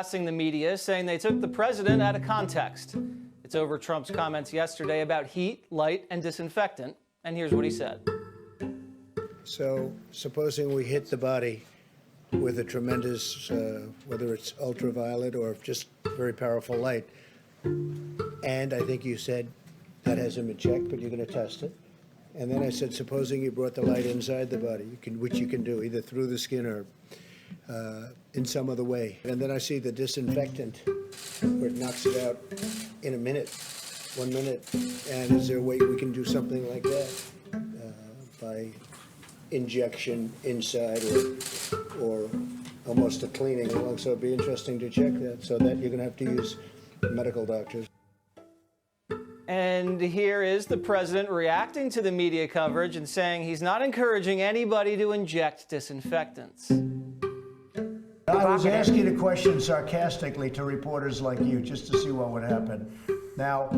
harassing the media, saying they took the president out of context. It's over Trump's comments yesterday about heat, light, and disinfectant. And here's what he said. So, supposing we hit the body with a tremendous, whether it's ultraviolet or just very powerful light, and I think you said that hasn't been checked, but you're going to test it. And then I said, supposing you brought the light inside the body, which you can do either through the skin or in some other way. And then I see the disinfectant, where it knocks it out in a minute, 1 minute. And is there a way we can do something like that by injection inside or almost a cleaning along? So it'd be interesting to check that, so that you're going to have to use medical doctors. And here is the president reacting to the media coverage and saying he's not encouraging anybody to inject disinfectants. I was asking a question sarcastically to reporters like you just to see what would happen. Now,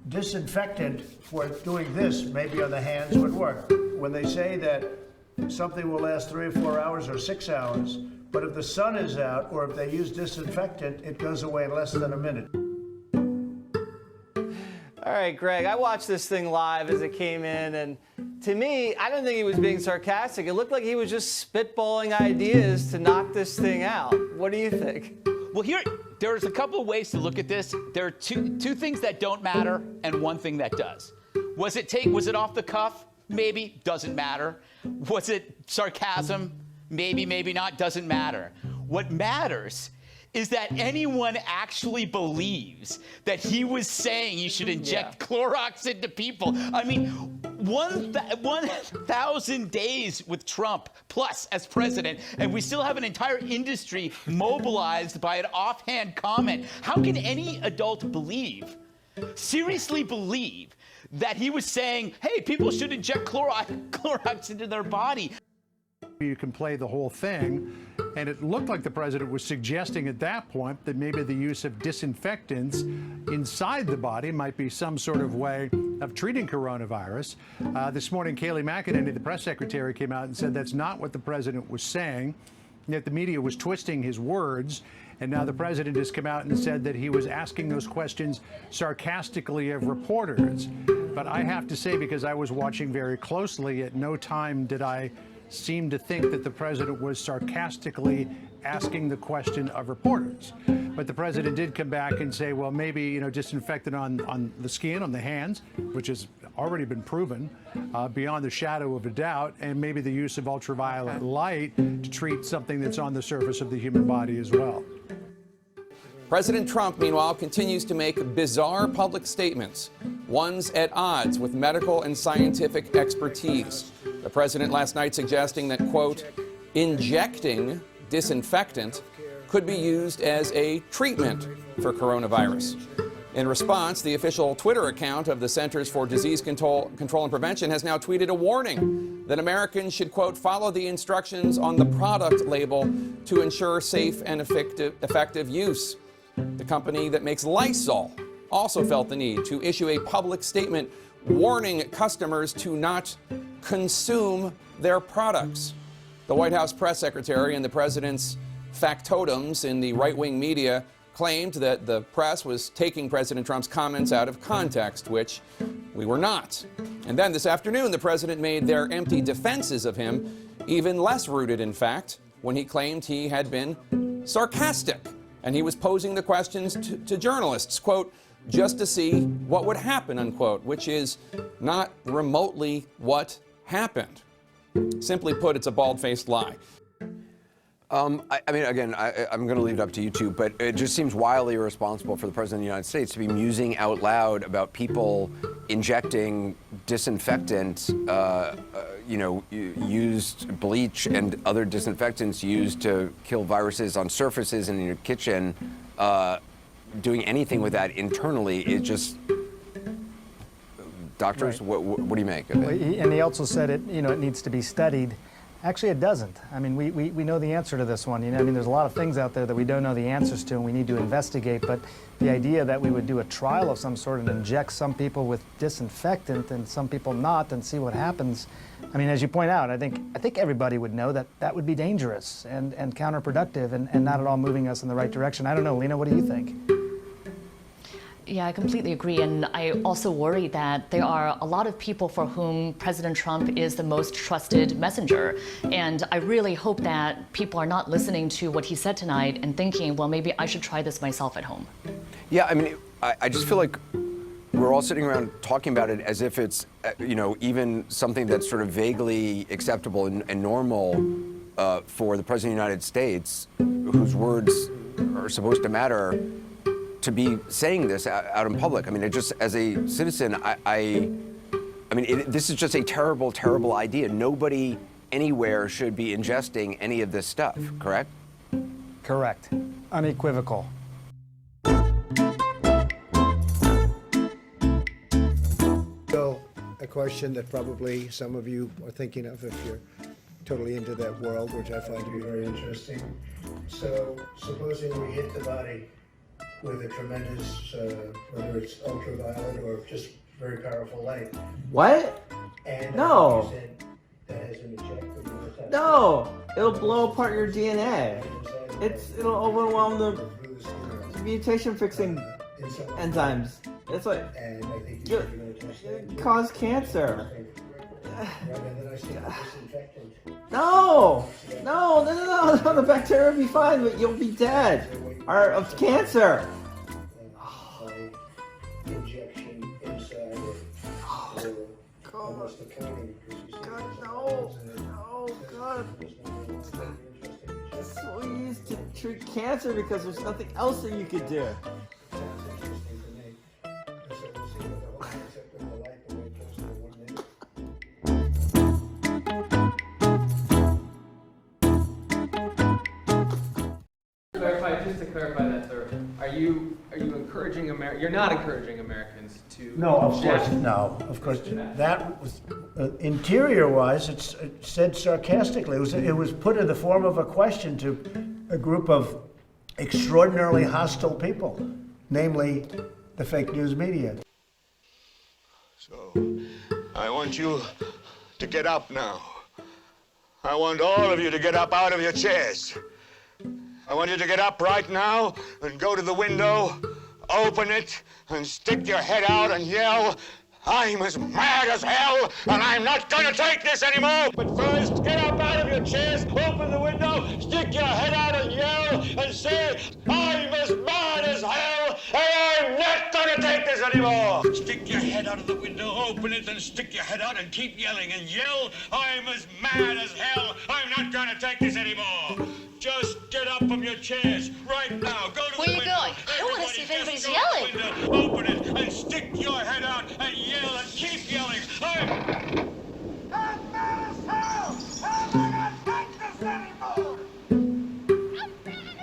disinfectant for doing this, maybe on the hands, would work. When they say that something will last 3 or 4 hours or 6 hours, but if the sun is out or if they use disinfectant, it goes away in less than a minute. All right, Greg, I watched this thing live as it came in, and to me, I don't think he was being sarcastic. It looked like he was just spitballing ideas to knock this thing out. What do you think? Well, there's a couple of ways to look at this. There are two things that don't matter and one thing that does. Was it off the cuff? Maybe, doesn't matter. Was it sarcasm? Maybe, maybe not, doesn't matter. What matters is that anyone actually believes that he was saying you should inject Clorox into people. I mean, 1,000 days with Trump plus as president, and we still have an entire industry mobilized by an offhand comment. How can any adult seriously believe, that he was saying, hey, people should inject Clorox into their body? You can play the whole thing, and it looked like the president was suggesting at that point that maybe the use of disinfectants inside the body might be some sort of way of treating coronavirus. This morning, Kayleigh McEnany, the press secretary, came out and said that's not what the president was saying, yet the media was twisting his words. And now the president has come out and said that he was asking those questions sarcastically of reporters. But I have to say, because I was watching very closely, at no time did I seem to think that the president was sarcastically asking the question of reporters. But the president did come back and say, well, maybe, disinfectant on the skin, on the hands, which has already been proven beyond the shadow of a doubt, and maybe the use of ultraviolet light to treat something that's on the surface of the human body as well. President Trump, meanwhile, continues to make bizarre public statements, ones at odds with medical and scientific expertise. The president last night suggesting that, quote, injecting disinfectant could be used as a treatment for coronavirus. In response, the official Twitter account of the Centers for Disease Control and Prevention has now tweeted a warning that Americans should, quote, follow the instructions on the product label to ensure safe and effective use. The company that makes Lysol also felt the need to issue a public statement warning customers to not consume their products. The White House press secretary and the president's factotums in the right-wing media claimed that the press was taking President Trump's comments out of context, which we were not. And then this afternoon, the president made their empty defenses of him even less rooted in fact when he claimed he had been sarcastic. And he was posing the questions to journalists, quote, just to see what would happen, unquote, which is not remotely what happened. Simply put, it's a bald-faced lie. I mean, again, I'm going to leave it up to you two, but it just seems wildly irresponsible for the President of the United States to be musing out loud about people injecting disinfectant, used bleach and other disinfectants used to kill viruses on surfaces and in your kitchen. Doing anything with that internally is just... Doctors, right. what do you make of it? And he also said it needs to be studied. Actually, it doesn't. I mean, we know the answer to this one. You know, I mean, there's a lot of things out there that we don't know the answers to, and we need to investigate. But the idea that we would do a trial of some sort and inject some people with disinfectant and some people not, and see what happens. I mean, as you point out, I think everybody would know that that would be dangerous and counterproductive and not at all moving us in the right direction. I don't know, Lena, what do you think? Yeah, I completely agree. And I also worry that there are a lot of people for whom President Trump is the most trusted messenger. And I really hope that people are not listening to what he said tonight and thinking, well, maybe I should try this myself at home. Yeah, I mean, I just feel like we're all sitting around talking about it as if it's, you know, even something that's sort of vaguely acceptable and normal for the President of the United States, whose words are supposed to matter, to be saying this out in public. I mean, it just, as a citizen, I mean, this is just a terrible, terrible idea. Nobody anywhere should be ingesting any of this stuff, correct? Correct. Unequivocal. So, a question that probably some of you are thinking of if you're totally into that world, which I find to be very interesting. So, supposing we hit the body with a tremendous, whether it's ultraviolet or just very powerful light. What? And No. you said that has an ejector. No, it'll blow apart your DNA. It'll overwhelm the mutation fixing enzymes. It's like And I think you- you're going to test that. cause cancer. Right, and then I see the disinfectant. No, the bacteria will be fine, but you'll be dead. Or of cancer. Injection inside it. Or almost a counting. God, no, God. It's so used to treat cancer because there's nothing else that you could do. Sounds interesting to me. So we'll see what the whole concept of the light, the way it goes to the 1 minute. Just to clarify that, sir, are you encouraging you're not encouraging Americans to No, of course, inject- no, of course. That was, interior-wise, it said sarcastically. It was put in the form of a question to a group of extraordinarily hostile people, namely the fake news media. So, I want you to get up now. I want all of you to get up out of your chairs. I want you to get up right now and go to the window, open it, and stick your head out and yell, "I'm as mad as hell, and I'm not gonna take this anymore!" But first, get up out of your chairs, open the window, stick your head out and yell, and say, "I'm as mad as hell, and I'm not gonna take this anymore!" Stick your head out of the window, open it, and stick your head out and keep yelling and yell, "I'm as mad as hell, I'm not gonna take this anymore!" Just get up from your chairs right now. Go to Where the you window. going? I wanna Everybody see if just anybody's go yelling. to the window, open it, and stick your head out and yell and keep yelling. I'm mad as hell! I'm not gonna take this anymore! I'm mad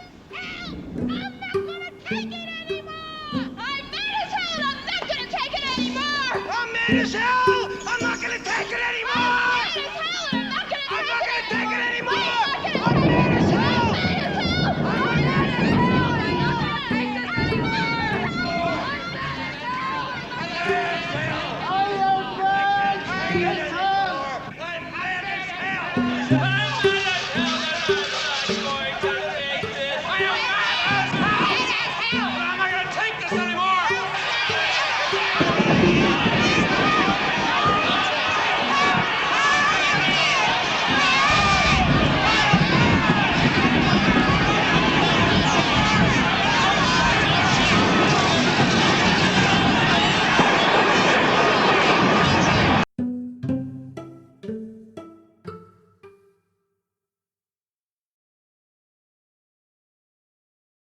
as hell and I'm not gonna take it anymore! I'm mad as hell!